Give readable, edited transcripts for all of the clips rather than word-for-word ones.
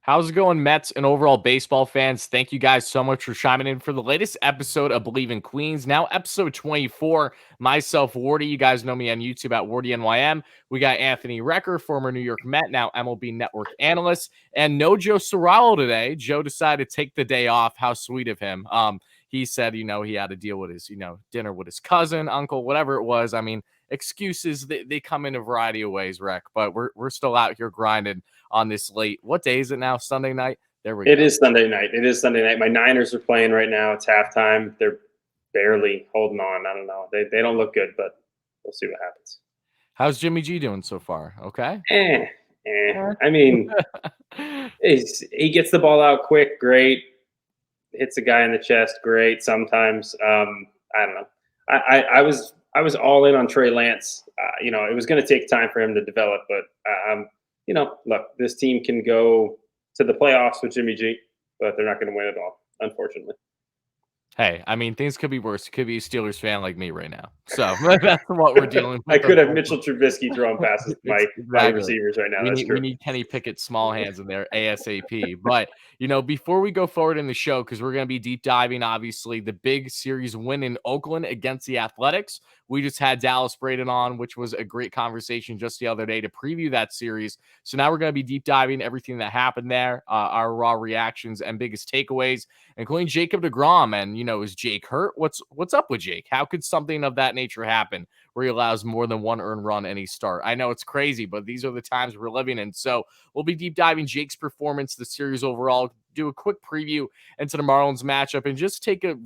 How's it going, Mets and overall baseball fans? Thank you guys so much for chiming in for the latest episode of Bleav in Queens. Now, episode 24. Myself, Wardy. You guys know me on YouTube at WardyNYM. We got Anthony Recker, former New York Met, now MLB Network analyst, and no Joe Serralo today. Joe decided to take the day off. How sweet of him. He said, he had to deal with his, dinner with his cousin, uncle, whatever it was. I mean, excuses, they come in a variety of ways, Rec, but we're still out here grinding on this late. What day is it now? Sunday night? There we go. It is Sunday night. It is Sunday night. My Niners are playing right now. It's halftime. They're barely holding on. I don't know. They don't look good, but we'll see what happens. How's Jimmy G doing so far? Okay. I mean, he gets the ball out quick, great. Hits a guy in the chest, great. Sometimes, I don't know. I was all in on Trey Lance. It was going to take time for him to develop, but look, this team can go to the playoffs with Jimmy G, but they're not going to win it all, unfortunately. Hey, I mean, things could be worse. You could be a Steelers fan like me right now. So that's what we're dealing with. I could have Mitchell Trubisky throwing passes to my receivers right now. We need Kenny Pickett small hands in there ASAP. But, before we go forward in the show, because we're going to be deep diving, obviously, the big series win in Oakland against the Athletics. We just had Dallas Braden on, which was a great conversation just the other day to preview that series. So now we're going to be deep diving everything that happened there, our raw reactions and biggest takeaways, including Jacob deGrom. And, is Jake hurt? What's up with Jake? How could something of that nature happen where he allows more than one earned run any start? I know it's crazy, but these are the times we're living in. So we'll be deep diving Jake's performance, the series overall, do a quick preview into the Marlins matchup, and just take a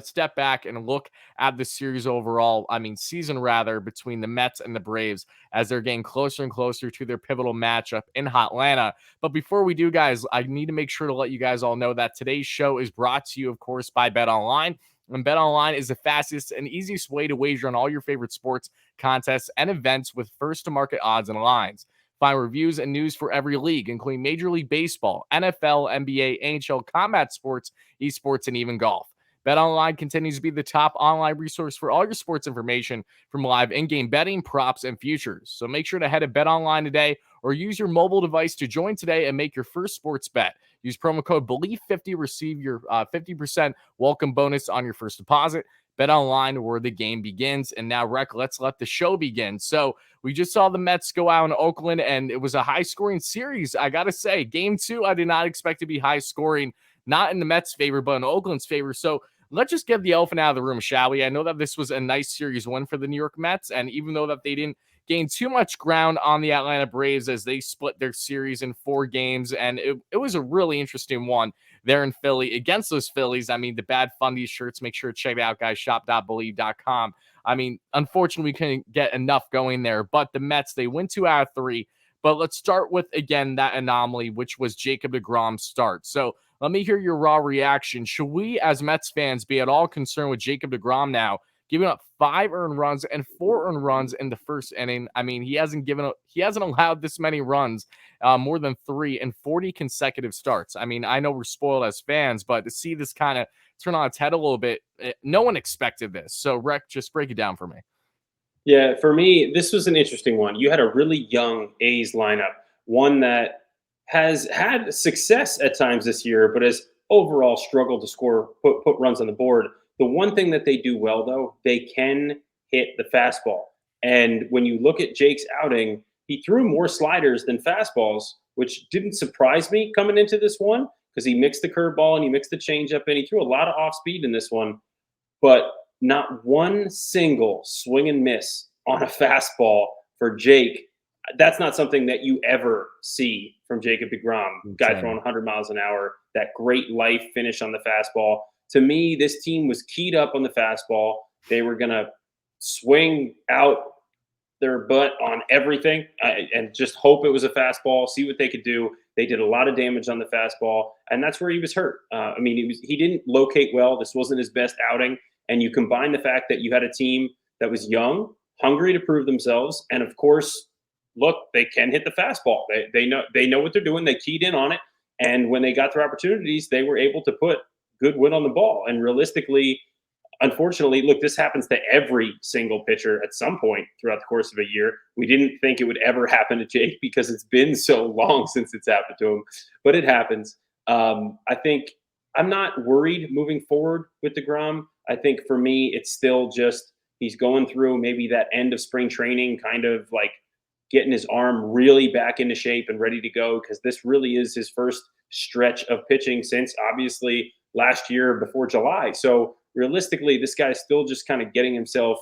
step back and look at the series overall. Season rather, between the Mets and the Braves as they're getting closer and closer to their pivotal matchup in Hotlanta. But before we do, guys, I need to make sure to let you guys all know that today's show is brought to you, of course, by BetOnline. And BetOnline is the fastest and easiest way to wager on all your favorite sports, contests, and events with first-to-market odds and lines. Find reviews and news for every league, including Major League Baseball, NFL, NBA, NHL, combat sports, esports, and even golf. BetOnline continues to be the top online resource for all your sports information, from live in-game betting, props, and futures. So make sure to head to BetOnline today or use your mobile device to join today and make your first sports bet. Use promo code Bleav50, receive your 50% welcome bonus on your first deposit. BetOnline, where the game begins. And now, Rec, let's let the show begin. So we just saw the Mets go out in Oakland, and it was a high-scoring series. I got to say, Game 2, I did not expect to be high-scoring, not in the Mets' favor, but in Oakland's favor. So let's just get the elephant out of the room, shall we? I know that this was a nice series win for the New York Mets, and even though that they didn't gain too much ground on the Atlanta Braves as they split their series in 4 games, and it was a really interesting one there in Philly against those Phillies. The Bad Fundy shirts, make sure to check it out, guys, shop.bleav.com. Unfortunately, we couldn't get enough going there, but the Mets, they win 2 out of 3. But let's start with, again, that anomaly, which was Jacob deGrom's start. So let me hear your raw reaction. Should we, as Mets fans, be at all concerned with Jacob deGrom now, giving up 5 earned runs and 4 earned runs in the first inning? He hasn't allowed this many runs, more than 3 in 40 consecutive starts. I know we're spoiled as fans, but to see this kind of turn on its head a little bit, no one expected this. So, Rec, just break it down for me. Yeah, for me, this was an interesting one. You had a really young A's lineup, one that has had success at times this year, but has overall struggled to put runs on the board. The one thing that they do well, though, they can hit the fastball. And when you look at Jake's outing, he threw more sliders than fastballs, which didn't surprise me coming into this one, because he mixed the curveball and he mixed the changeup, and he threw a lot of off speed in this one. But not one single swing and miss on a fastball for Jake. That's not something that you ever see from Jacob deGrom, guy throwing 100 miles an hour, that great life finish on the fastball. To me, this team was keyed up on the fastball. They were going to swing out their butt on everything and just hope it was a fastball, see what they could do. They did a lot of damage on the fastball, and that's where he was hurt. He didn't locate well. This wasn't his best outing. And you combine the fact that you had a team that was young, hungry to prove themselves, and of course, look, they can hit the fastball. They know what they're doing. They keyed in on it, and when they got their opportunities, they were able to put good wood on the ball. And realistically, unfortunately, look, this happens to every single pitcher at some point throughout the course of a year. We didn't think it would ever happen to Jake because it's been so long since it's happened to him, but it happens. I think I'm not worried moving forward with deGrom. I think for me, it's still just he's going through maybe that end of spring training, kind of like getting his arm really back into shape and ready to go, because this really is his first stretch of pitching since obviously last year before July. So realistically, this guy's still just kind of getting himself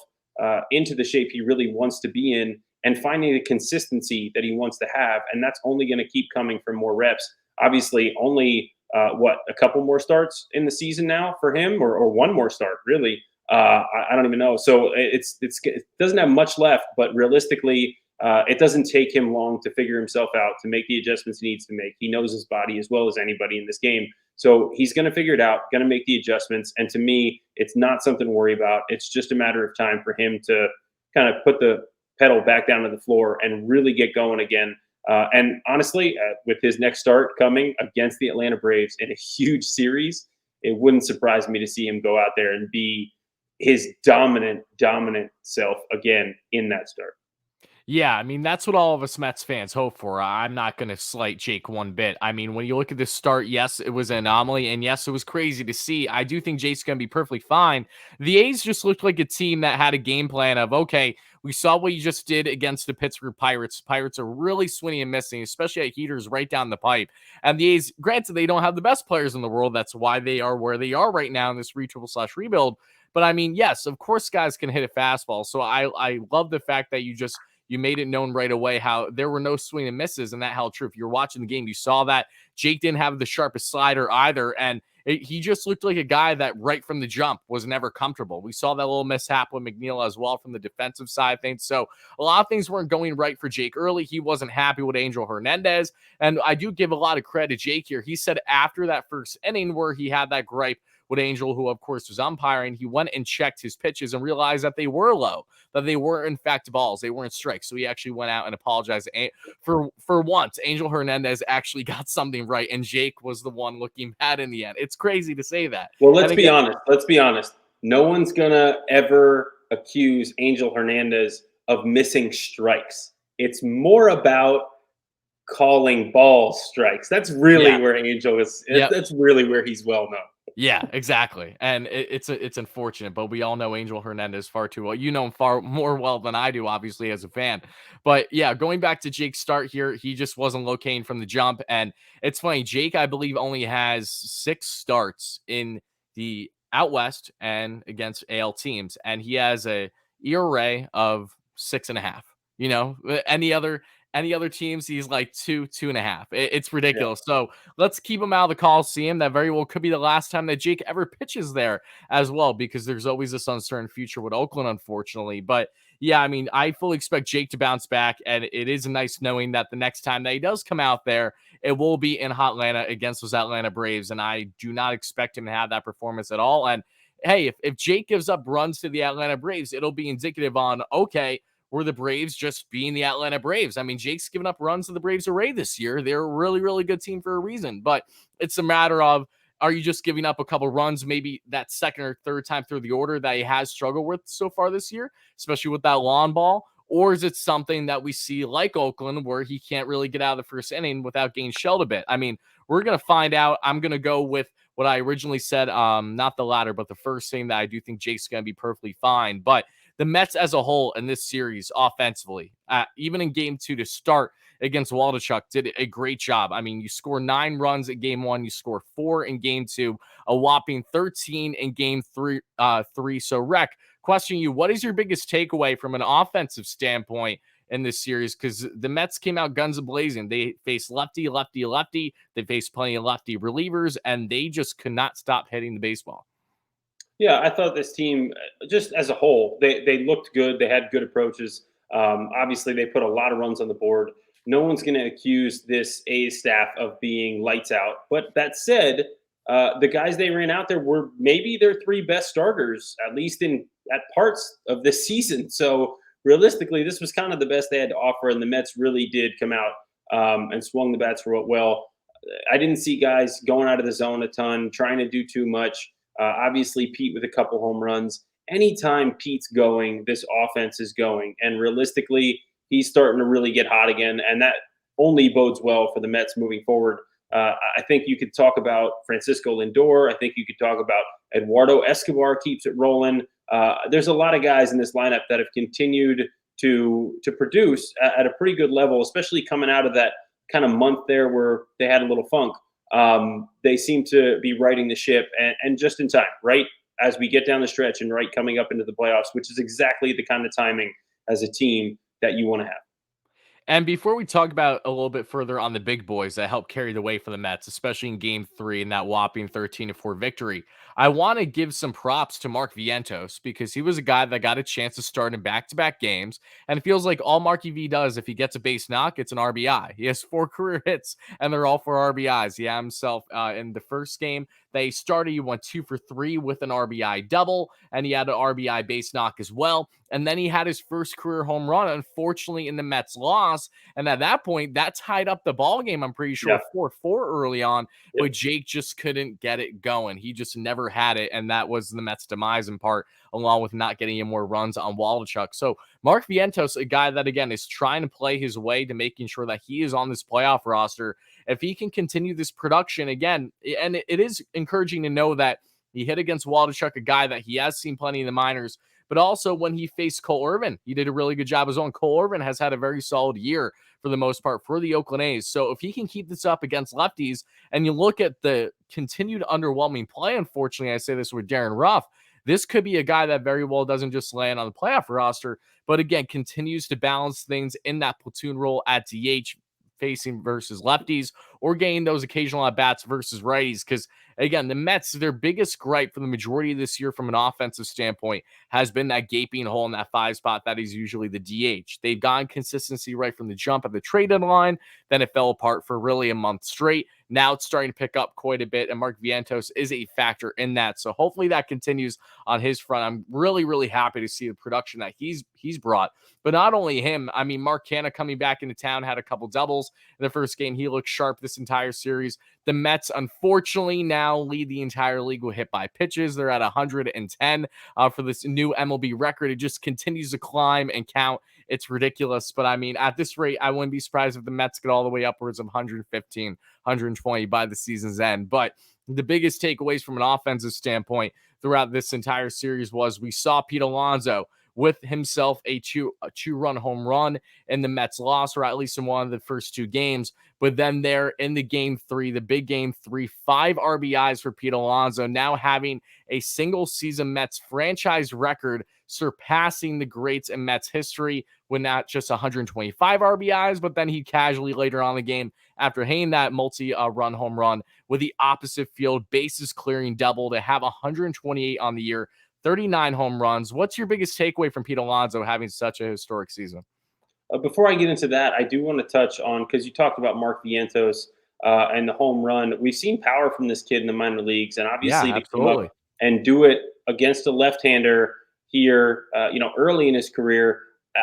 into the shape he really wants to be in and finding the consistency that he wants to have. And that's only going to keep coming from more reps. Obviously, only a couple more starts in the season now for him, or one more start, really. I don't even know. So it doesn't have much left, but realistically, it doesn't take him long to figure himself out, to make the adjustments he needs to make. He knows his body as well as anybody in this game. So he's going to figure it out, going to make the adjustments. And to me, it's not something to worry about. It's just a matter of time for him to kind of put the pedal back down to the floor and really get going again. And honestly, with his next start coming against the Atlanta Braves in a huge series, it wouldn't surprise me to see him go out there and be his dominant self again in that start. Yeah, I mean, that's what all of us Mets fans hope for. I'm not going to slight Jake one bit. I mean, when you look at this start, yes, it was an anomaly, and yes, it was crazy to see. I do think Jake's going to be perfectly fine. The A's just looked like a team that had a game plan of, okay, we saw what you just did against the Pittsburgh Pirates. Pirates are really swinging and missing, especially at heaters right down the pipe. And the A's, granted, they don't have the best players in the world. That's why they are where they are right now in this rebuild. But I mean, yes, of course, guys can hit a fastball. So I love the fact that you made it known right away how there were no swing and misses, and that held true. If you're watching the game, you saw that Jake didn't have the sharpest slider either, and he just looked like a guy that right from the jump was never comfortable. We saw that little mishap with McNeil as well from the defensive side of things. So a lot of things weren't going right for Jake early. He wasn't happy with Angel Hernandez, and I do give a lot of credit to Jake here. He said after that first inning where he had that gripe with Angel, who of course was umpiring, he went and checked his pitches and realized that they were low, that they were in fact balls, they weren't strikes. So he actually went out and apologized. For once, Angel Hernandez actually got something right, and Jake was the one looking bad in the end. It's crazy to say that. Well, And let's be again, honest. Let's be honest. No one's gonna ever accuse Angel Hernandez of missing strikes. It's more about calling ball strikes. That's really yeah, where Angel is. yeah, That's really where he's well known. yeah, exactly. And it's unfortunate, but we all know Angel Hernandez far too well. You know him far more well than I do, obviously, as a fan. But yeah, going back to Jake's start here, he just wasn't locating from the jump. And it's funny, Jake, I Bleav, only has 6 starts in the out west and against AL teams, and he has a ERA of 6.5. You know, any other teams, he's like 2.5. It's Yeah. ridiculous. So let's keep him out of the Coliseum. That very well could be the last time that Jake ever pitches there as well, because there's always this uncertain future with Oakland, unfortunately. But yeah, I mean, I fully expect Jake to bounce back, and it is nice knowing that the next time that he does come out there, it will be in Atlanta against those Atlanta Braves, and I do not expect him to have that performance at all. And hey, if Jake gives up runs to the Atlanta Braves, it'll be indicative on, okay, were the Braves just being the Atlanta Braves? I mean, Jake's given up runs to the Braves array this year. They're a really, really good team for a reason. But it's a matter of, are you just giving up a couple runs, maybe that second or third time through the order that he has struggled with so far this year, especially with that lawn ball? Or is it something that we see like Oakland where he can't really get out of the first inning without getting shelled a bit? I mean, we're going to find out. I'm going to go with what I originally said, not the latter, but the first thing, that I do think Jake's going to be perfectly fine. But the Mets as a whole in this series offensively, even in game 2 to start against Waldichuk, did a great job. I mean, you score 9 runs in game 1, you score 4 in game 2, a whopping 13 in game 3. So, Rec, question you, what is your biggest takeaway from an offensive standpoint in this series? Because the Mets came out guns a-blazing. They faced lefty, lefty, lefty. They faced plenty of lefty relievers, and they just could not stop hitting the baseball. Yeah, I thought this team, just as a whole, they looked good. They had good approaches. Obviously, they put a lot of runs on the board. No one's going to accuse this A's staff of being lights out. But that said, the guys they ran out there were maybe their 3 best starters, at least in at parts of this season. So realistically, this was kind of the best they had to offer, and the Mets really did come out and swung the bats for well. I didn't see guys going out of the zone a ton, trying to do too much. Obviously, Pete with a couple home runs. Anytime Pete's going, this offense is going. And realistically, he's starting to really get hot again. And that only bodes well for the Mets moving forward. I think you could talk about Francisco Lindor. I think you could talk about Eduardo Escobar keeps it rolling. There's a lot of guys in this lineup that have continued to produce at a pretty good level, especially coming out of that kind of month there where they had a little funk. They seem to be righting the ship and just in time, right? As we get down the stretch and right coming up into the playoffs, which is exactly the kind of timing as a team that you want to have. And before we talk about a little bit further on the big boys that helped carry the way for the Mets, especially in game 3 in that whopping 13-4 victory, I want to give some props to Mark Vientos because he was a guy that got a chance to start in back-to-back games. And it feels like all Marky V does, if he gets a base knock, it's an RBI. He has 4 career hits, and they're all for RBIs. He had himself in the first game they started, he went 2 for 3 with an RBI double, and he had an RBI base knock as well. And then he had his first career home run, unfortunately, in the Mets loss. And at that point, that tied up the ball game, I'm pretty sure, Yeah. 4-4 early on. Yep. But Jake just couldn't get it going. He just never had it. And that was the Mets' demise in part, along with not getting any more runs on Waldichuk. So Mark Vientos, a guy that, again, is trying to play his way to making sure that he is on this playoff roster. If he can continue this production again, and it is encouraging to know that he hit against Waldichuk, a guy that he has seen plenty in the minors, but also when he faced Cole Irvin, he did a really good job as well. Cole Irvin has had a very solid year for the most part for the Oakland A's. So if he can keep this up against lefties, and you look at the continued underwhelming play, unfortunately, I say this with Darren Ruff, this could be a guy that very well doesn't just land on the playoff roster, but again, continues to balance things in that platoon role at DH, facing versus lefties or getting those occasional at bats versus righties. Because again, the Mets, their biggest gripe for the majority of this year from an offensive standpoint has been that gaping hole in that 5 spot that is usually the DH. They've gotten consistency right from the jump at the trade deadline. Then it fell apart for really a month straight. Now it's starting to pick up quite a bit, and Mark Vientos is a factor in that. So hopefully that continues on his front. I'm really, really happy to see the production that he's brought. But not only him, I mean, Mark Canha coming back into town had a couple doubles in the first game. He looked sharp this entire series. The Mets, unfortunately, now lead the entire league with hit by pitches. They're at 110 for this new MLB record. It just continues to climb and count. It's ridiculous. But I mean, at this rate, I wouldn't be surprised if the Mets get all the way upwards of 115, 120 by the season's end. But the biggest takeaways from an offensive standpoint throughout this entire series was we saw Pete Alonso with himself a two-run home run in the Mets loss, or at least in one of the first 2 games. But then there in the game 3, the big game 3, 5 RBIs for Pete Alonso, now having a single season Mets franchise record, surpassing the greats in Mets history with not just 125 RBIs, but then he casually later on in the game, after hitting that multi-run home run with the opposite field bases clearing double, to have 128 on the year, 39 home runs. What's your biggest takeaway from Pete Alonso having such a historic season? Before I get into that, I do want to touch on, because you talked about Mark Vientos and the home run. We've seen power from this kid in the minor leagues, and Yeah, obviously to come up absolutely. and do it against a left-hander here, early in his career,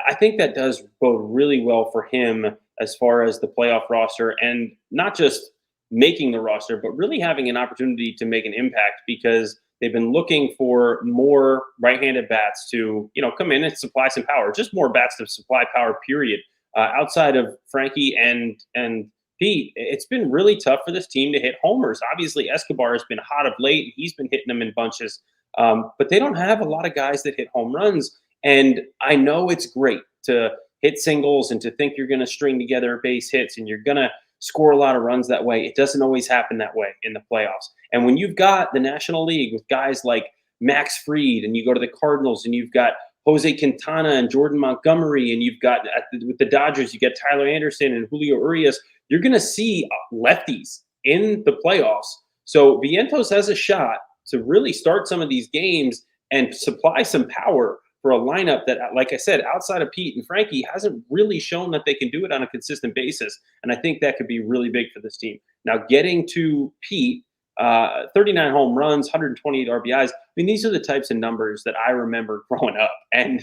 I think that does bode really well for him as far as the playoff roster, and not just making the roster, but really having an opportunity to make an impact, because they've been looking for more right-handed bats to, come in and supply some power. Just more bats to supply power. Period. Outside of Frankie and Pete, it's been really tough for this team to hit homers. Obviously, Escobar has been hot of late. He's been hitting them in bunches, but they don't have a lot of guys that hit home runs. And I know it's great to hit singles and to think you're going to string together base hits and you're going to score a lot of runs that way. It doesn't always happen that way in the playoffs. And when you've got the National League with guys like Max Fried, and you go to the Cardinals and you've got Jose Quintana and Jordan Montgomery, and you've got with the Dodgers, you get Tyler Anderson and Julio Urias, you're going to see lefties in the playoffs. So Vientos has a shot to really start some of these games and supply some power for a lineup that, like I said, outside of Pete and Frankie, hasn't really shown that they can do it on a consistent basis. And I think that could be really big for this team. Now, getting to Pete, 39 home runs, 128 RBIs. I mean, these are the types of numbers that I remember growing up, and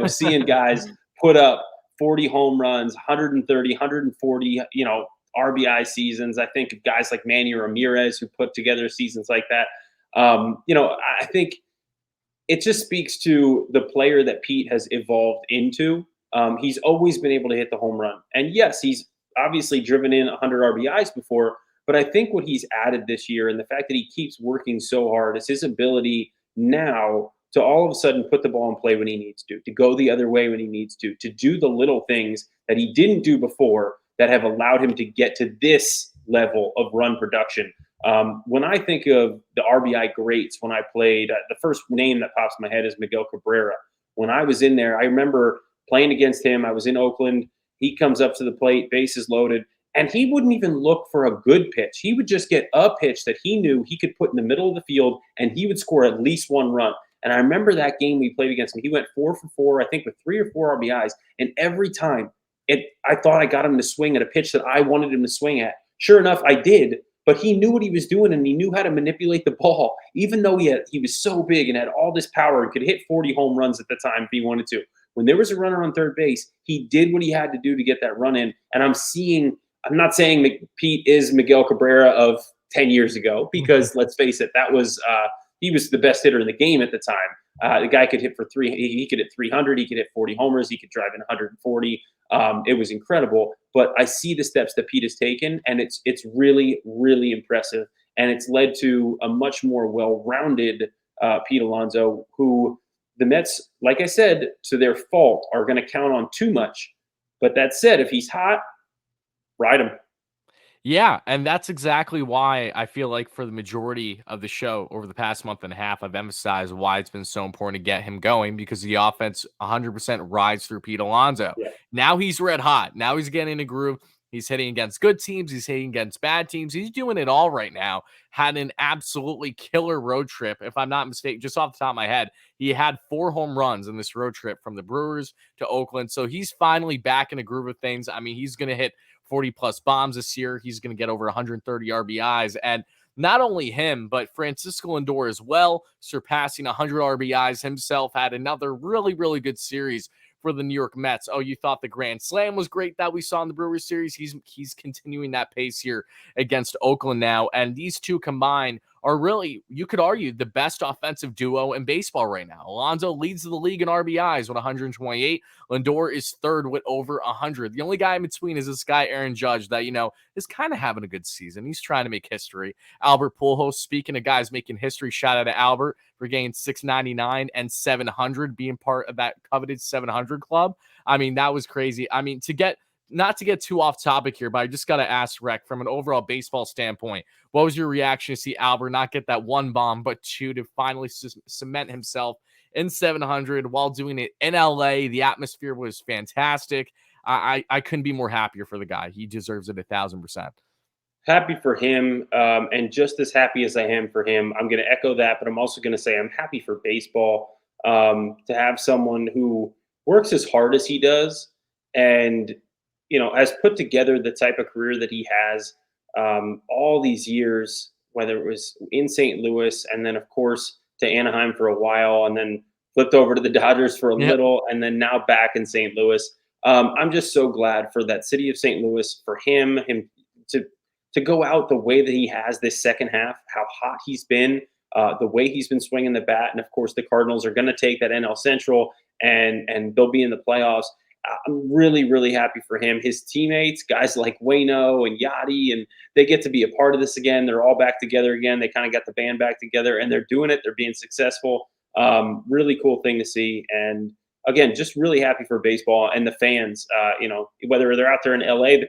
seeing guys put up 40 home runs, 130, 140, RBI seasons. I think of guys like Manny Ramirez who put together seasons like that. I think it just speaks to the player that Pete has evolved into. He's always been able to hit the home run. And yes, he's obviously driven in 100 RBIs before, but I think what he's added this year and the fact that he keeps working so hard is his ability now to all of a sudden put the ball in play when he needs to go the other way when he needs to do the little things that he didn't do before that have allowed him to get to this level of run production. When I think of the RBI greats, when I played, the first name that pops in my head is Miguel Cabrera. When I was in there, I remember playing against him. I was in Oakland. He comes up to the plate, bases loaded, and he wouldn't even look for a good pitch. He would just get a pitch that he knew he could put in the middle of the field, and he would score at least one run. And I remember that game we played against him. He went 4 for 4, I think, with 3 or 4 RBIs. And every time, I thought I got him to swing at a pitch that I wanted him to swing at. Sure enough, I did, but he knew what he was doing and he knew how to manipulate the ball, even though he was so big and had all this power and could hit 40 home runs at the time if he wanted to. When there was a runner on third base, he did what he had to do to get that run in. And I'm not saying that Pete is Miguel Cabrera of 10 years ago, because let's face it, he was the best hitter in the game at the time. The guy could hit for he could hit 300, he could hit 40 homers, he could drive in 140. It was incredible. But I see the steps that Pete has taken, and it's really, really impressive. And it's led to a much more well-rounded Pete Alonso, who the Mets, like I said, to their fault, are going to count on too much. But that said, if he's hot, ride him. Yeah, and that's exactly why I feel like for the majority of the show over the past month and a half, I've emphasized why it's been so important to get him going, because the offense 100% rides through Pete Alonso. Yeah. Now he's red hot. Now he's getting in a groove. He's hitting against good teams. He's hitting against bad teams. He's doing it all right now. Had an absolutely killer road trip. If I'm not mistaken, just off the top of my head, he had 4 home runs in this road trip from the Brewers to Oakland. So he's finally back in a groove of things. I mean, he's going to hit 40 plus bombs this year. He's going to get over 130 RBIs. And not only him, but Francisco Lindor as well, surpassing 100 RBIs himself, had another really, really good series for the New York Mets. Oh, you thought the Grand Slam was great that we saw in the Brewers series? He's continuing that pace here against Oakland now. And these two combined are really, you could argue, the best offensive duo in baseball right now. Alonso leads the league in RBIs with 128. Lindor is third with over 100. The only guy in between is this guy, Aaron Judge, that, is kind of having a good season. He's trying to make history. Albert Pujols, speaking of guys making history, shout out to Albert for getting 699 and 700, being part of that coveted 700 club. I mean, that was crazy. I mean, not to get too off topic here, but I just got to ask Rec, from an overall baseball standpoint, what was your reaction to see Albert not get that one bomb, but two to finally cement himself in 700 while doing it in LA? The atmosphere was fantastic. I couldn't be more happier for the guy. He deserves it 1,000%. Happy for him, and just as happy as I am for him, I'm going to echo that, but I'm also going to say I'm happy for baseball, to have someone who works as hard as he does and has put together the type of career that he has, all these years, whether it was in St. Louis and then, of course, to Anaheim for a while, and then flipped over to the Dodgers for a Yep. little, and then now back in St. Louis. I'm just so glad for that city of St. Louis, for him to go out the way that he has this second half, how hot he's been, the way he's been swinging the bat, and of course the Cardinals are going to take that NL Central, and they'll be in the playoffs. I'm really, really happy for him. His teammates, guys like Wayno and Yachty, and they get to be a part of this again. They're all back together again. They kind of got the band back together, and they're doing it. They're being successful. Really cool thing to see. And again, just really happy for baseball and the fans. Whether they're out there in LA,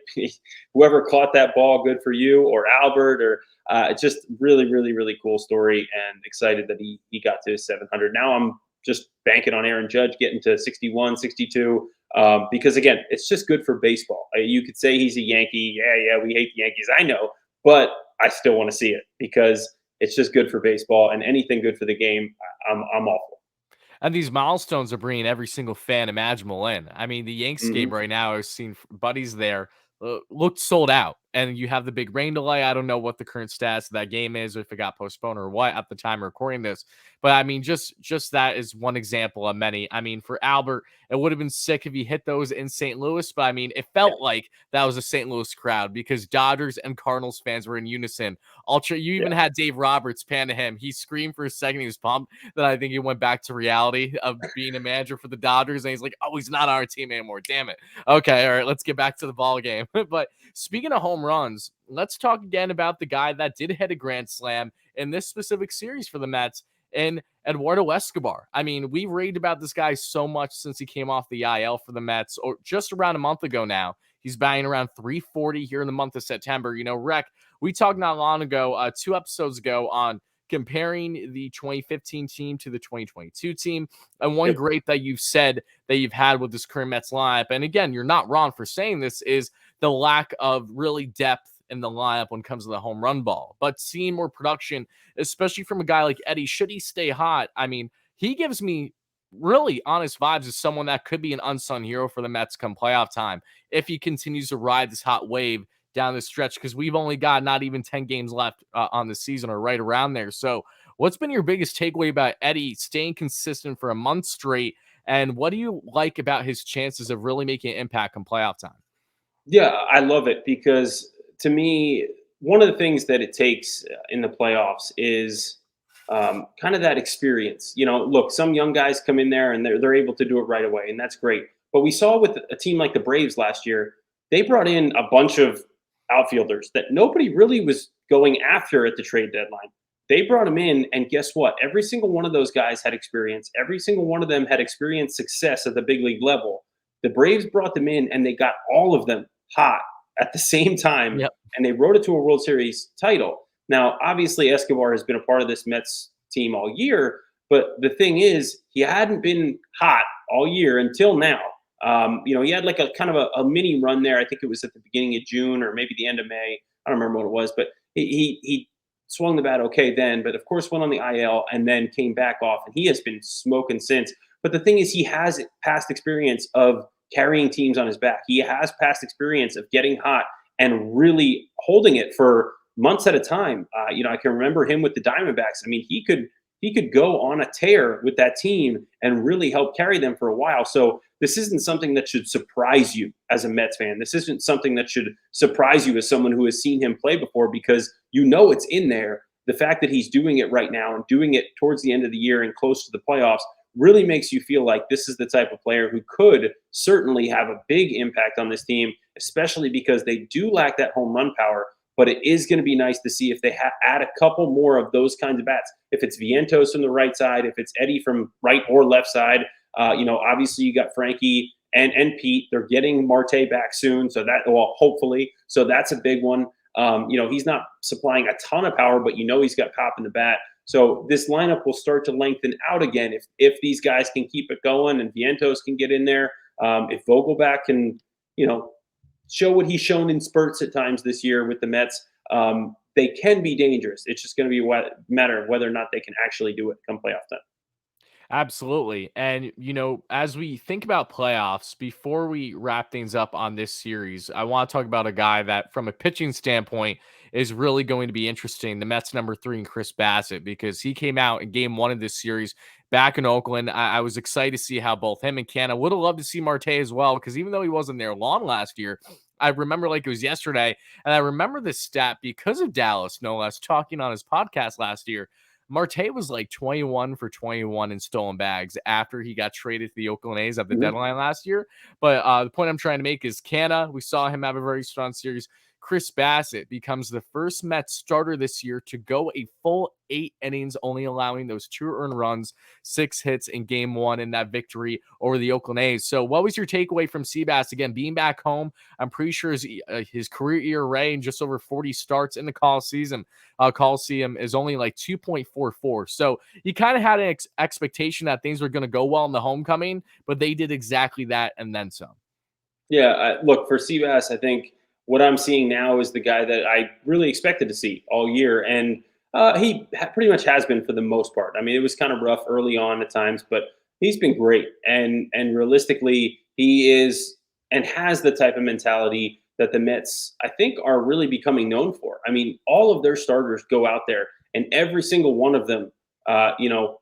whoever caught that ball, good for you, or Albert, or it's just really, really, really cool story, and excited that he got to 700. Now I'm just banking on Aaron Judge getting to 61, 62. Because again, it's just good for baseball. You could say he's a Yankee. Yeah, we hate the Yankees. I know, but I still want to see it because it's just good for baseball, and anything good for the game, I'm all for. And these milestones are bringing every single fan imaginable in. I mean, the Yanks game Mm-hmm. right now, I've seen buddies there, looked sold out. and you have the big rain delay. I don't know what the current status of that game is, or if it got postponed or what at the time of recording this. But I mean, just that is one example of many. I mean, for Albert, it would have been sick if he hit those in St. Louis, but I mean, it felt like that was a St. Louis crowd because Dodgers and Cardinals fans were in unison. Ultra, you even Yeah. had Dave Roberts pan to him. He screamed for a second. He was pumped. Then I think he went back to reality of being a manager for the Dodgers, and he's like, "Oh, he's not our team anymore. Damn it." Okay, all right, let's get back to the ball game. But speaking of home runs, let's talk again about the guy that did hit a grand slam in this specific series for the Mets, and Eduardo Escobar. I mean, we've raved about this guy so much since he came off the IL for the Mets, or just around a month ago now. He's batting around 340 here in the month of September. You know, Rec, we talked not long ago, 2 episodes ago, on comparing the 2015 team to the 2022 team. And one Yep. great that you've said that you've had with this current Mets lineup, and again, you're not wrong for saying this, is the lack of really depth in the lineup when it comes to the home run ball. But seeing more production, especially from a guy like Eddie, should he stay hot? I mean, he gives me really honest vibes as someone that could be an unsung hero for the Mets come playoff time if he continues to ride this hot wave down the stretch, because we've only got not even 10 games left on the season, or right around there. So what's been your biggest takeaway about Eddie staying consistent for a month straight, and what do you like about his chances of really making an impact in playoff time? Yeah, I love it because to me, one of the things that it takes in the playoffs is kind of that experience. Look, some young guys come in there and they're able to do it right away, and that's great. But we saw with a team like the Braves last year, they brought in a bunch of outfielders that nobody really was going after at the trade deadline. They brought them in, and guess what? Every single one of those guys had experience. Every single one of them had experienced success at the big league level. The Braves brought them in, and they got all of them hot at the same time, Yep. and they rode it to a World Series title. Now, obviously, Escobar has been a part of this Mets team all year, but the thing is, he hadn't been hot all year until now. He had like a kind of a mini run there. I think it was at the beginning of June or maybe the end of May. I don't remember what it was, but he swung the bat okay then, but of course went on the IL and then came back off, and he has been smoking since. But the thing is, he has past experience of carrying teams on his back. He has past experience of getting hot and really holding it for months at a time. I can remember him with the Diamondbacks. I mean, he could go on a tear with that team and really help carry them for a while. So this isn't something that should surprise you as a Mets fan. This isn't something that should surprise you as someone who has seen him play before, because it's in there. The fact that he's doing it right now and doing it towards the end of the year and close to the playoffs really makes you feel like this is the type of player who could certainly have a big impact on this team, especially because they do lack that home run power. But it is going to be nice to see if they add a couple more of those kinds of bats. If it's Vientos from the right side, if it's Eddie from right or left side, obviously you got Frankie and Pete. They're getting Marte back soon, hopefully. So that's a big one. He's not supplying a ton of power, but he's got pop in the bat. So this lineup will start to lengthen out again if these guys can keep it going and Vientos can get in there. If Vogelback can, show what he's shown in spurts at times this year with the Mets, they can be dangerous. It's just going to be a matter of whether or not they can actually do it come playoff time. Absolutely. And, as we think about playoffs, before we wrap things up on this series, I want to talk about a guy that, from a pitching standpoint, is really going to be interesting. The Mets number 3 and Chris Bassitt, because he came out in game 1 of this series back in Oakland. I was excited to see how both him and Canna would have loved to see Marte as well, because even though he wasn't there long last year, I remember like it was yesterday. And I remember this stat because of Dallas, no less, talking on his podcast last year. Marte was like 21 for 21 in stolen bags after he got traded to the Oakland A's at the Mhm. deadline last year. But the point I'm trying to make is Canna, we saw him have a very strong series. Chris Bassitt becomes the first Mets starter this year to go a full 8 innings, only allowing those 2 earned runs, 6 hits in game 1 in that victory over the Oakland A's. So what was your takeaway from Seabass? Again, being back home, I'm pretty sure his career ERA in just over 40 starts in the Coliseum is only like 2.44. So you kind of had an expectation that things were going to go well in the homecoming, but they did exactly that and then some. Yeah, look, for Seabass, I think what I'm seeing now is the guy that I really expected to see all year, and he pretty much has been for the most part. I mean, it was kind of rough early on at times, but he's been great. And realistically, he is and has the type of mentality that the Mets, I think, are really becoming known for. I mean, all of their starters go out there, and every single one of them,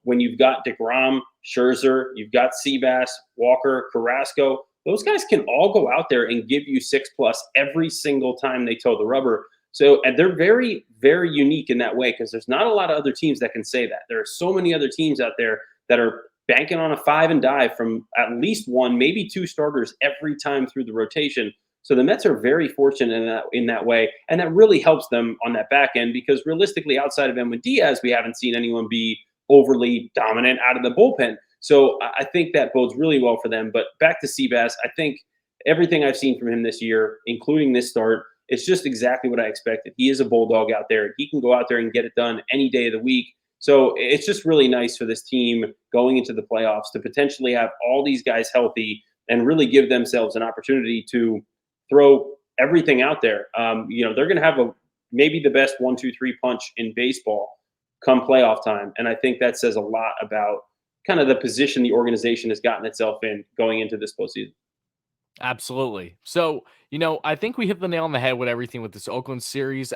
when you've got deGrom, Scherzer, you've got Seabass, Walker, Carrasco, those guys can all go out there and give you 6+ every single time they toe the rubber. So, and they're very, very unique in that way because there's not a lot of other teams that can say that. There are so many other teams out there that are banking on a 5 and dive from at least one, maybe two starters every time through the rotation. So the Mets are very fortunate in that way, and that really helps them on that back end because realistically, outside of Edwin Diaz, we haven't seen anyone be overly dominant out of the bullpen. So I think that bodes really well for them. But back to Seabass, I think everything I've seen from him this year, including this start, it's just exactly what I expected. He is a bulldog out there. He can go out there and get it done any day of the week. So it's just really nice for this team going into the playoffs to potentially have all these guys healthy and really give themselves an opportunity to throw everything out there. They're going to have maybe the best 1-2-3 punch in baseball come playoff time, and I think that says a lot about kind of the position the organization has gotten itself in going into this postseason. Absolutely. So, I think we hit the nail on the head with everything with this Oakland series.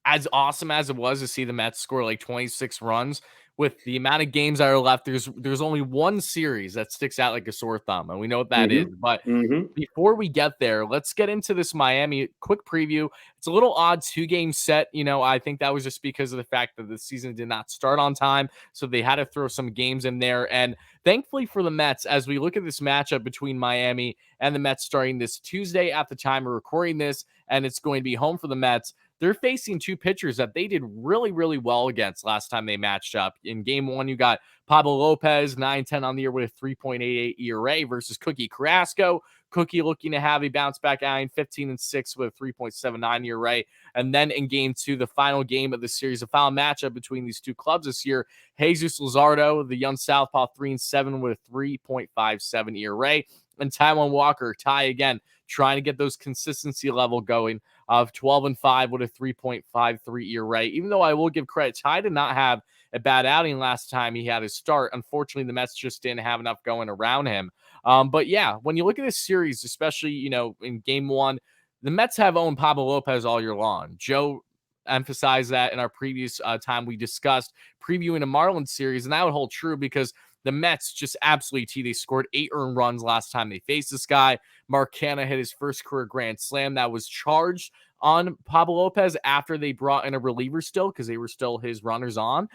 As awesome as it was to see the Mets score like 26 runs, with the amount of games that are left, there's only one series that sticks out like a sore thumb, and we know what that is. Mm-hmm. But Mm-hmm. before we get there, let's get into this Miami quick preview. It's a little odd 2-game set. I think that was just because of the fact that the season did not start on time, so they had to throw some games in there. And thankfully for the Mets, as we look at this matchup between Miami and the Mets starting this Tuesday at the time of recording this, and it's going to be home for the Mets. They're facing two pitchers that they did really, really well against last time they matched up. In game one, you got Pablo Lopez, 9-10 on the year with a 3.88 ERA versus Cookie Carrasco. Cookie looking to have a bounce back outing, 15-6 with a 3.79 ERA. And then in game two, the final game of the series, the final matchup between these two clubs this year, Jesus Luzardo, the young southpaw, 3-7 with a 3.57 ERA. And Taijuan Walker, tie again, trying to get those consistency level going of 12-5 with a 3.53 ERA. Even though I will give credit, Ty did not have a bad outing last time he had his start. Unfortunately, the Mets just didn't have enough going around him. But yeah, when you look at this series, especially, in game one, the Mets have owned Pablo Lopez all year long. Joe emphasized that in our previous time we discussed previewing a Marlins series, and that would hold true because the Mets just absolutely they scored 8 earned runs last time they faced this guy. Mark Canha hit his first career grand slam that was charged on Pablo Lopez after they brought in a reliever still because they were still his runners on.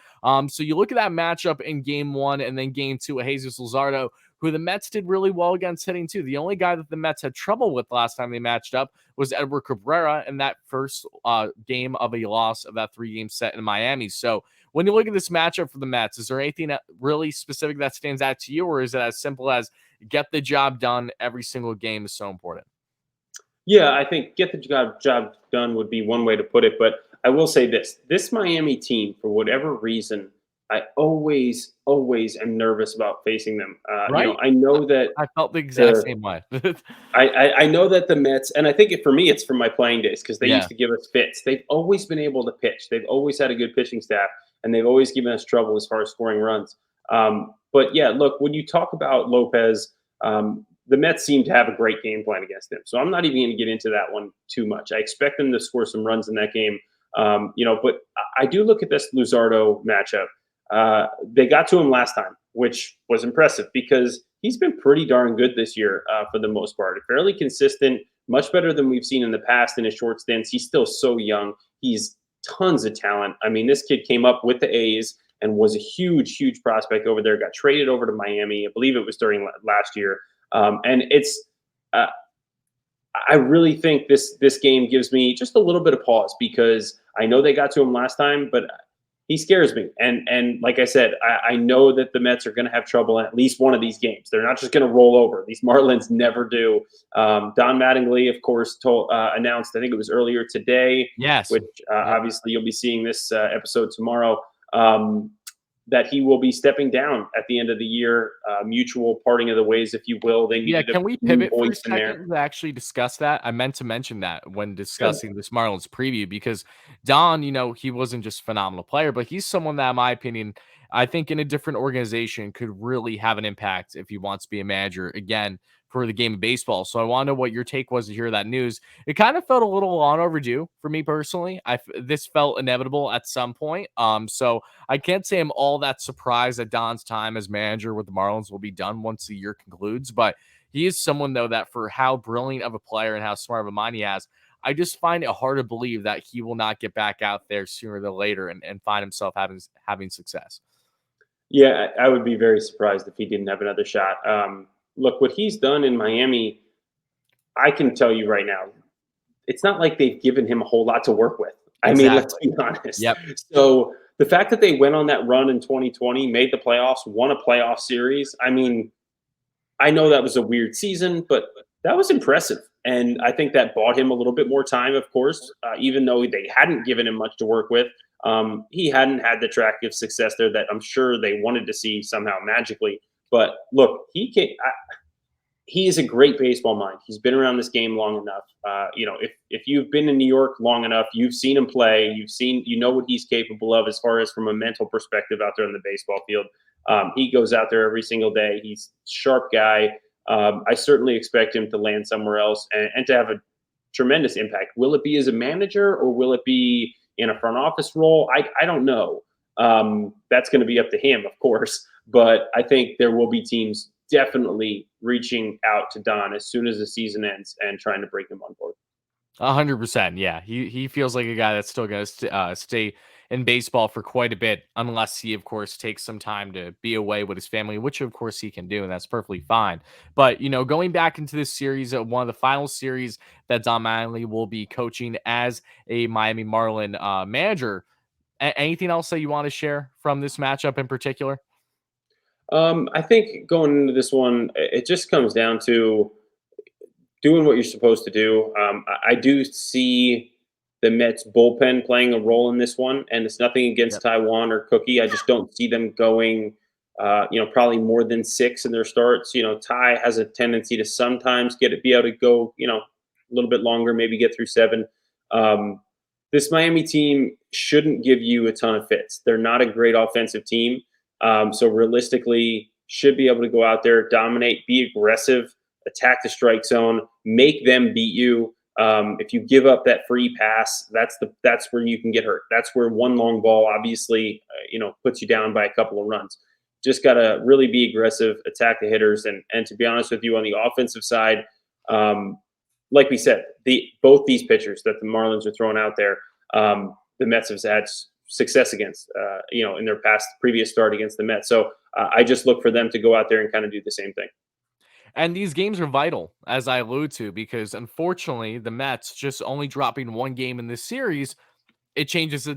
So you look at that matchup in game one and then game two of Jesus Luzardo, who the Mets did really well against hitting too. The only guy that the Mets had trouble with last time they matched up was Edward Cabrera in that first game of a loss of that 3-game set in Miami. So when you look at this matchup for the Mets, is there anything that really specific that stands out to you, or is it as simple as get the job done every single game is so important? Yeah, I think get the job done would be one way to put it. But I will say this Miami team, for whatever reason, I always am nervous about facing them. Right? I know that I felt the exact the same way. I know that the Mets, and I think for me, it's from my playing days because they Yeah. used to give us fits. They've always been able to pitch. They've always had a good pitching staff, and they've always given us trouble as far as scoring runs. But yeah, look, when you talk about Lopez, the Mets seem to have a great game plan against him. So I'm not even going to get into that one too much. I expect them to score some runs in that game. But I do look at this Luzardo matchup. They got to him last time, which was impressive because he's been pretty darn good this year for the most part. Fairly consistent, much better than we've seen in the past in his short stints. He's still so young. He's tons of talent. I mean, this kid came up with the A's and was a huge prospect over there. Got traded over to Miami. I Bleav it was during last year. And it's I really think this game gives me just a little bit of pause because I know they got to him last time, but he scares me. And like I said, I know that the Mets are going to have trouble in at least one of these games. They're not just going to roll over. These Marlins never do. Don Mattingly, of course, announced, I think it was earlier today, Yes. which obviously you'll be seeing this episode tomorrow, that he will be stepping down at the end of the year. Mutual parting of the ways, if you will. They Yeah, needed can a we new pivot for a voice in there. second to actually discuss that? I meant to mention that when Good. discussing this Marlins preview because Don, he wasn't just a phenomenal player, but he's someone that, in my opinion, I think in a different organization could really have an impact if he wants to be a manager again for the game of baseball. So I want to know what your take was to hear that news. It kind of felt a little long overdue for me personally. This felt inevitable at some point. So I can't say I'm all that surprised that Don's time as manager with the Marlins will be done once the year concludes, but he is someone though that for how brilliant of a player and how smart of a mind he has, I just find it hard to believe that he will not get back out there sooner than later and find himself having success. Yeah, I would be very surprised if he didn't have another shot. Look, what he's done in Miami, I can tell you right now, it's not like they've given him a whole lot to work with. I mean, let's Exactly. be honest. Yep. So the fact that they went on that run in 2020, made the playoffs, won a playoff series, I mean, I know that was a weird season, but that was impressive. And I think that bought him a little bit more time, of course, even though they hadn't given him much to work with. He hadn't had the track of success there that I'm sure they wanted to see somehow magically. But look, he is a great baseball mind. He's been around this game long enough. If you've been in New York long enough, you've seen him play. You know what he's capable of as far as from a mental perspective out there on the baseball field. He goes out there every single day. He's a sharp guy. I certainly expect him to land somewhere else and to have a tremendous impact. Will it be as a manager or will it be in a front office role? I don't know. That's going to be up to him, of course. But I think there will be teams definitely reaching out to Don as soon as the season ends and trying to bring him on board. 100%. Yeah, he feels like a guy that's still going to stay in baseball for quite a bit, unless he, of course, takes some time to be away with his family, which of course he can do, and that's perfectly fine. But going back into this series, one of the final series that Don Mattingly will be coaching as a Miami Marlin manager. Anything else that you want to share from this matchup in particular? I think going into this one, it just comes down to doing what you're supposed to do. I do see the Mets bullpen playing a role in this one, and it's nothing against Yep. Taiwan or Cookie. I just don't see them going, probably more than 6 in their starts. Ty has a tendency to sometimes be able to go, a little bit longer, maybe get through 7. Um, this Miami team shouldn't give you a ton of fits. They're not a great offensive team, so realistically, should be able to go out there, dominate, be aggressive, attack the strike zone, make them beat you. If you give up that free pass, that's where you can get hurt. That's where one long ball obviously puts you down by a couple of runs. Just got to really be aggressive, attack the hitters, and to be honest with you, on the offensive side, like we said, both these pitchers that the Marlins are throwing out there, the Mets have had success against, in their previous start against the Mets. So I just look for them to go out there and kind of do the same thing. And these games are vital, as I allude to, because unfortunately, the Mets just only dropping one game in this series, it changes the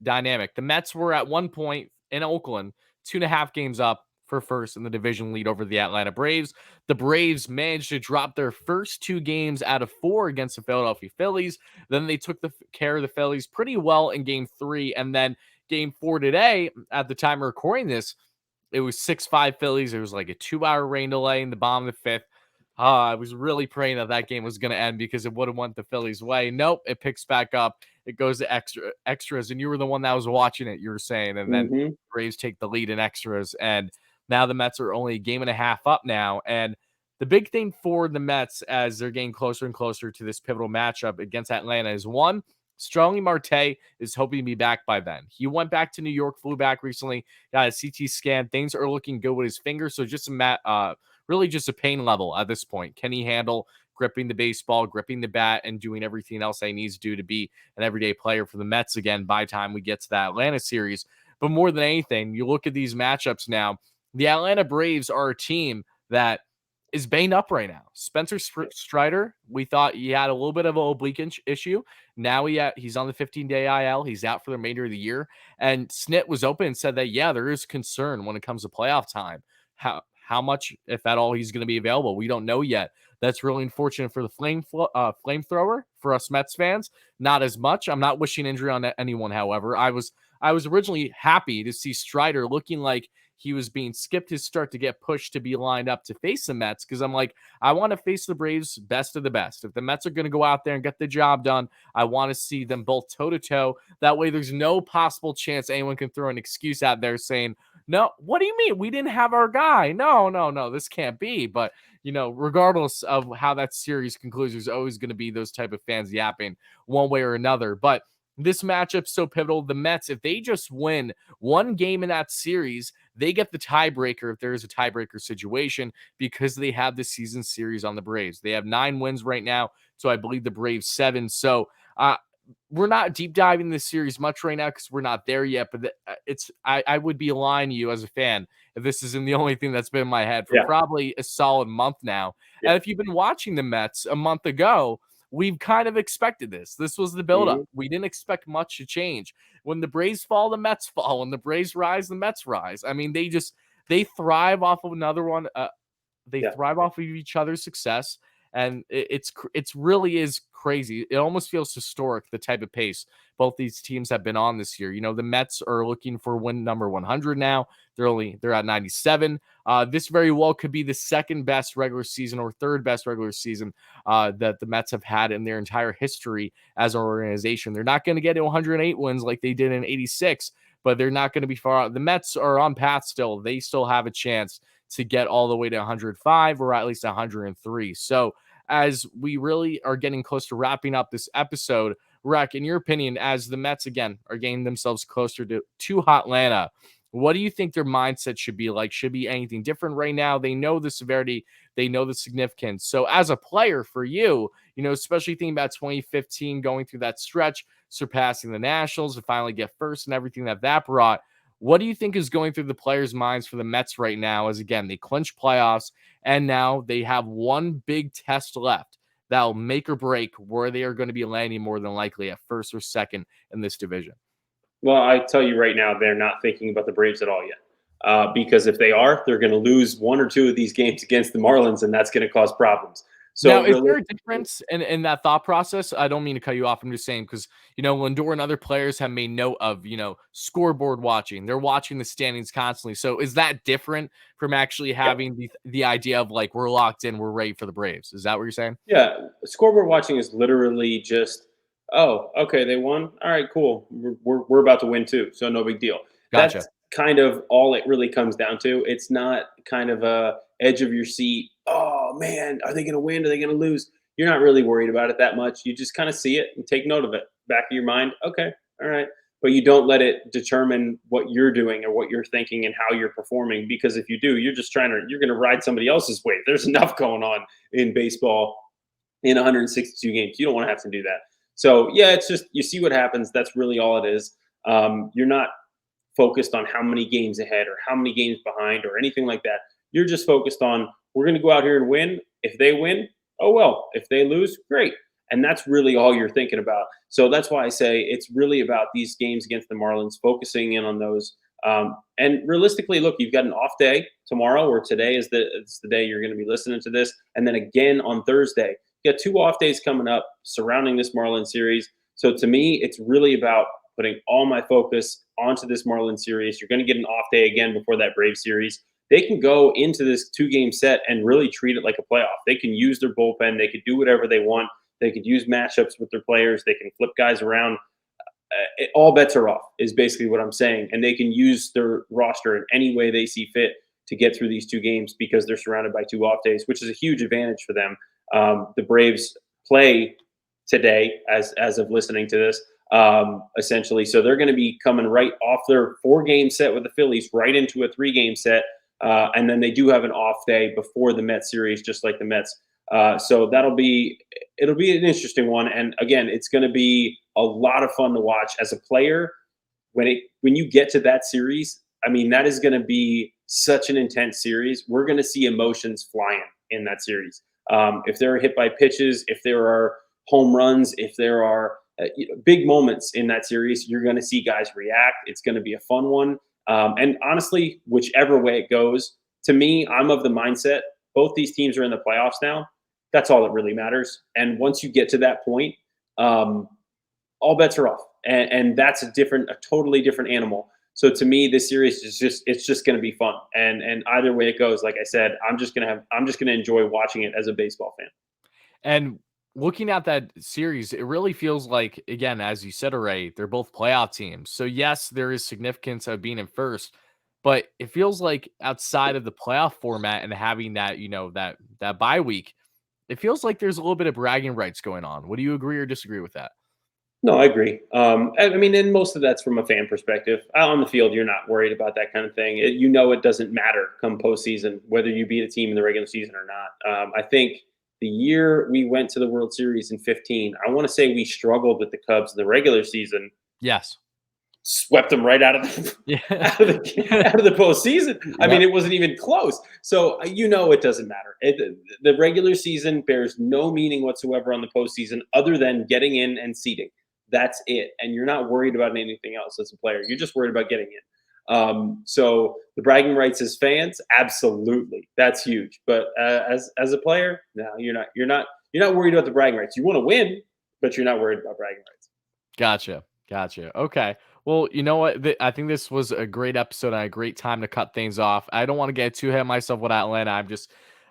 dynamic. The Mets were at one point in Oakland, 2.5 games up for first in the division lead over the Atlanta Braves. The Braves managed to drop their first 2 games out of 4 against the Philadelphia Phillies. Then they took care of the Phillies pretty well in game 3. And then game 4 today, at the time of recording this, it was 6-5 Phillies. It was like a 2-hour rain delay in the bottom of the 5th. I was really praying that game was going to end because it would have went the Phillies' way. Nope, it picks back up. It goes to extras, and you were the one that was watching it. You were saying, and then Mm-hmm. Braves take the lead in extras, and now the Mets are only a game and a half up now. And the big thing for the Mets as they're getting closer and closer to this pivotal matchup against Atlanta is one. Starling Marte is hoping to be back by then. He went back to New York, flew back recently, got a CT scan. Things are looking good with his finger. So just really just a pain level at this point. Can he handle gripping the baseball, gripping the bat, and doing everything else that he needs to do to be an everyday player for the Mets again by the time we get to that Atlanta series? But more than anything, you look at these matchups now, the Atlanta Braves are a team that is banged up right now. Spencer Strider, we thought he had a little bit of an oblique issue. Now he's on the 15-day IL. He's out for the remainder of the year. And Snit was open and said that, yeah, there is concern when it comes to playoff time. How much, if at all, he's going to be available, we don't know yet. That's really unfortunate for the flamethrower, for us Mets fans. Not as much. I'm not wishing injury on anyone, however. I was originally happy to see Strider looking like he was being skipped his start to get pushed to be lined up to face the Mets, because I'm like, I want to face the Braves best of the best. If the Mets are going to go out there and get the job done, I want to see them both toe-to-toe. That way there's no possible chance anyone can throw an excuse out there saying, No, what do you mean? We didn't have our guy. No, no, no, this can't be. But, regardless of how that series concludes, there's always going to be those type of fans yapping one way or another. But this matchup's so pivotal. The Mets, if they just win one game in that series, they get the tiebreaker if there is a tiebreaker situation because they have the season series on the Braves. They have 9 wins right now. So I believe the Braves 7. So, we're not deep diving this series much right now because we're not there yet. But I would be lying to you as a fan if this isn't the only thing that's been in my head for Yeah, probably a solid month now. yeah. And if you've been watching the Mets a month ago, we've kind of expected this. This was the buildup. Mhm. We didn't expect much to change. When the Braves fall, the Mets fall. When the Braves rise, the Mets rise. I mean, they thrive off of another one. They Yeah. thrive off of each other's success, and it's really is crazy. It almost feels historic the type of pace both these teams have been on this year. The Mets are looking for win number 100 now. They're at 97. This very well could be the second best regular season or third best regular season that the Mets have had in their entire history as an organization. They're not going to get 108 wins like they did in 86, but they're not going to be far out. The Mets are on path still. They still have a chance to get all the way to 105 or at least 103. So, as we really are getting close to wrapping up this episode, Rec, in your opinion, as the Mets again are getting themselves closer to Atlanta, what do you think their mindset should be like? Should be anything different right now? They know the severity, they know the significance. So, as a player for you, especially thinking about 2015 going through that stretch, surpassing the Nationals to finally get first and everything that brought. What do you think is going through the players' minds for the Mets right now? As again, they clinch playoffs and now they have one big test left that'll make or break where they are going to be landing more than likely at first or second in this division. Well, I tell you right now, they're not thinking about the Braves at all yet. Because if they are, they're going to lose one or two of these games against the Marlins, and that's going to cause problems. Now, So, is there really, a difference in that thought process? I don't mean to cut you off. I'm just saying because Lindor and other players have made note of scoreboard watching. They're watching the standings constantly. So is that different from actually yeah, having the idea of like we're locked in, we're ready for the Braves? Is that what you're saying? yeah, scoreboard watching is literally just, oh, okay, they won. All right, cool. We're about to win too, so no big deal. Gotcha. That's kind of all it really comes down to. It's not kind of a edge of your seat. Oh man, are they going to win? Are they going to lose? You're not really worried about it that much. You just kind of see it and take note of it. Back of your mind, okay, all right. But you don't let it determine what you're doing or what you're thinking and how you're performing. Because if you do, you're going to ride somebody else's wave. There's enough going on in baseball in 162 games. You don't want to have to do that. So yeah, it's just you see what happens. That's really all it is. You're not focused on how many games ahead or how many games behind or anything like that. You're just focused on we're going to go out here and win. If they win, oh well. If they lose, great. And that's really all you're thinking about. So that's why I say it's really about these games against the Marlins, focusing in on those. And realistically, look, you've got an off day tomorrow, or today is the day you're going to be listening to this, and then again on Thursday. You got 2 off days coming up surrounding this Marlins series. So to me, it's really about putting all my focus onto this Marlins series. You're going to get an off day again before that Brave series. They can go into this 2-game set and really treat it like a playoff. They can use their bullpen. They could do whatever they want. They could use matchups with their players. They can flip guys around. All bets are off is basically what I'm saying. And they can use their roster in any way they see fit to get through these 2 games because they're surrounded by 2 off days, which is a huge advantage for them. The Braves play today as of listening to this, essentially. So they're going to be coming right off their 4-game set with the Phillies right into a 3-game set. And then they do have an off day before the Mets series, just like the Mets. So it'll be an interesting one. And again, it's going to be a lot of fun to watch as a player. When you get to that series, I mean, that is going to be such an intense series. We're going to see emotions flying in that series. If there are hit by pitches, if there are home runs, if there are big moments in that series, you're going to see guys react. It's going to be a fun one. And honestly, whichever way it goes, to me, I'm of the mindset both these teams are in the playoffs now. That's all that really matters. And once you get to that point, all bets are off, and that's a totally different animal. So to me, this series is just going to be fun, and either way it goes, like I said, I'm just gonna enjoy watching it as a baseball fan. And looking at that series, it really feels like, again, as you said already, they're both playoff teams. So yes, there is significance of being in first, But it feels like outside of the playoff format and having that, that bye week, it feels like there's a little bit of bragging rights going on. Would you agree or disagree with that? No, I agree. I mean, and most of that's from a fan perspective. Out on the field, you're not worried about that kind of thing. It doesn't matter come postseason whether you beat a team in the regular season or not. I think the year we went to the World Series in 15, I want to say we struggled with the Cubs in the regular season, Yes. swept them right out of the Yeah. out of the postseason. I mean, Yep. it wasn't even close. So it doesn't matter. The regular season bears no meaning whatsoever on the postseason, other than getting in and seeding. That's it, and you're not worried about anything else as a player. You're just worried about getting in. So the bragging rights as fans, absolutely, that's huge. But as a player, no, you're not. You're not worried about the bragging rights. You want to win, but you're not worried about bragging rights. Gotcha. Gotcha. Okay. Well, you know what? I think this was a great episode and a great time to cut things off. I don't want to get too ahead of myself with Atlanta.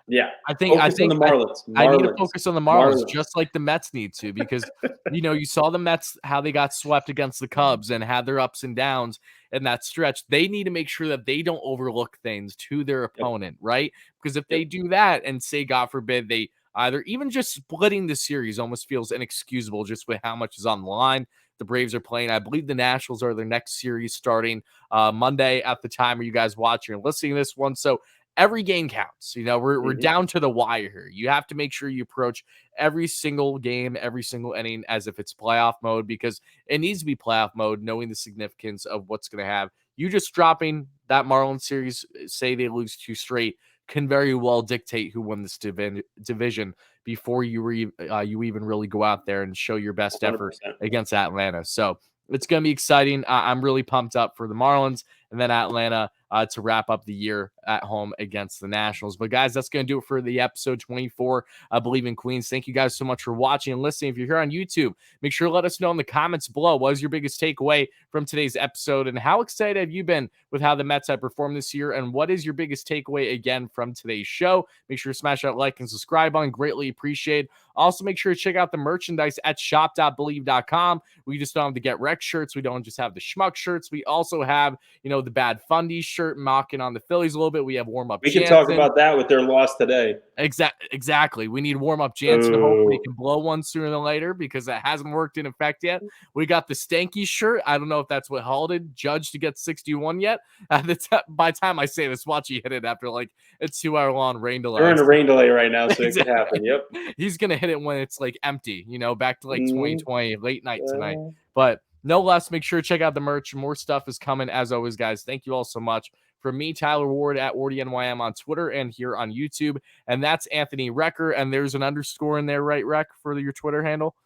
Yeah, I think I focus on think the I Marlins. I need to Marlins. focus on the Marlins Marlins. just like the Mets need to because, you saw the Mets, how they got swept against the Cubs and had their ups and downs in that stretch. They need to make sure that they don't overlook things to their Yep. opponent, right? Because if Yep. they do that and say, God forbid, they either even just splitting the series almost feels inexcusable just with how much is on the line. The Braves are playing. I Bleav the Nationals are their next series starting Monday at the time where you guys watching and listening to this one. So every game counts. We're Mhm. down to the wire here. You have to make sure you approach every single game, every single inning as if it's playoff mode because it needs to be playoff mode, knowing the significance of what's going to have. You just dropping that Marlins series, say they lose 2 straight, can very well dictate who won this division before you even really go out there and show your best effort 100%. against Atlanta. So it's going to be exciting. I'm really pumped up for the Marlins and then Atlanta to wrap up the year at home against the Nationals. But guys, that's going to do it for the episode 24. I Bleav in Queens. Thank you guys so much for watching and listening. If you're here on YouTube, make sure to let us know in the comments below what is your biggest takeaway from today's episode and how excited have you been with how the Mets have performed this year and what is your biggest takeaway again from today's show. Make sure to smash that like and subscribe button. Greatly appreciate. Also, make sure to check out the merchandise at shop.bleav.com. We just don't have the Get Wrecked shirts. We don't just have the Schmuck shirts. We also have, the Bad Fundy shirt mocking on the Phillies a little bit. We have Warm Up We can talk Jansen. about that with their loss today. Exactly. We need Warm Up Jansen. Hopefully, he Ooh. can blow one sooner than later because that hasn't worked in effect yet. We got the Stanky shirt. I don't know if that's what halted Judge to get 61 yet. By the time I say this, watch he hit it after like a 2-hour long rain delay. They're in a rain delay right now, so it could Exactly. happen. Yep. He's going to hit it when it's like empty, back to like Mhm. 2020, late night tonight. But no less, make sure to check out the merch. More stuff is coming as always, guys. Thank you all so much. From me, Tyler Ward at WardyNYM on Twitter and here on YouTube. And that's Anthony Recker. And there's an underscore in there, right, Rec, for your Twitter handle?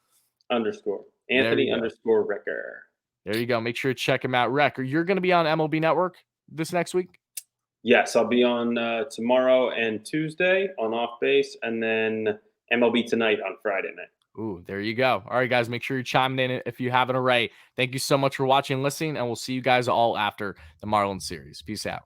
Underscore. There Anthony you go. underscore Recker. There you go. Make sure to check him out, Recker. You're going to be on MLB Network this next week? Yes, I'll be on tomorrow and Tuesday on Off Base, and then MLB Tonight on Friday night. Ooh, there you go. All right, guys, make sure you're chiming in if you haven't already. Thank you so much for watching and listening, and we'll see you guys all after the Marlins series. Peace out.